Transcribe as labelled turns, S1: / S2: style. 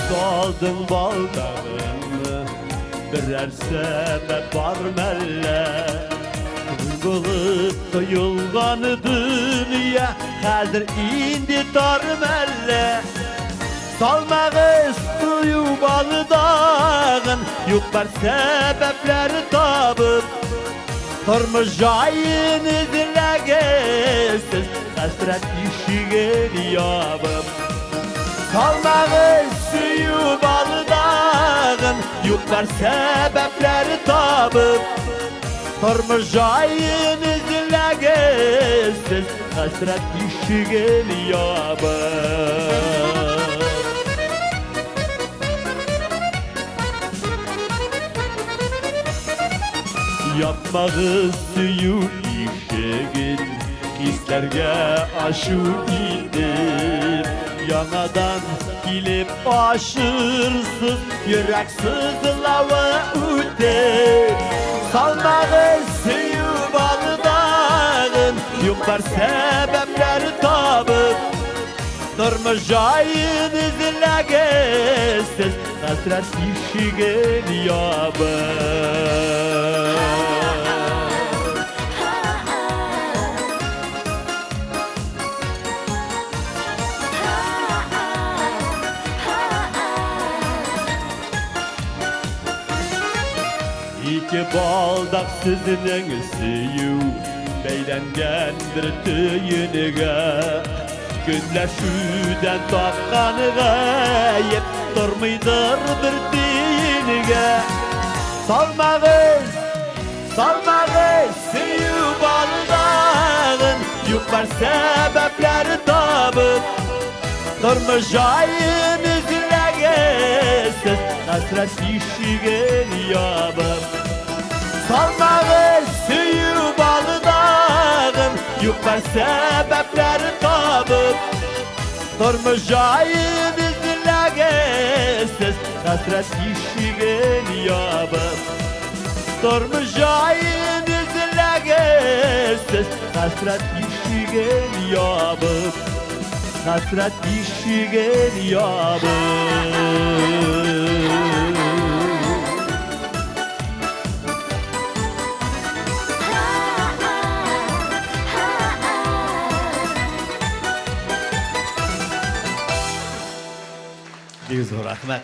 S1: soldun baldağını, birer sebep var melle. Kılıp duyulganı dünya, hazır indi tar melle. Salmağız suyu balıdağın, yok bir sebepleri tabıp. Durmuşayın izlegesiz, hasret işigeni yapıp. Salmağız suyu balıdağın, yok bir sebepleri tabıp. Durmuşayın izlegesiz, hasret işigeni yapıp. Yapmağı suyu işegin, hislerge aşu indir. Yanadan gelip aşırsız, yürek sızlava üter. Salmağı suyu balıdağın, yok var sebepleri tabıp. Durmuşayın izlegesiz, hasret işigen yapıp. İki baldak sizinin suyu, beylengendir tüyünüge. Günler şüden tapkanı gayip, durmuydur bir diyinige. Salmağız suyu balıdağın, yok var sebepleri tabıp. Durmuşayın izlegesiz, hasret işigen yapıp. Salmağız suyu balıdağın, yok var sebepleri tabıp. Durmuşayın izlegesiz, hasret işigen yapıp. Durmuşayın izlegesiz, hasret işigen yapıp. Hasret işigen yapıp. Rahmet.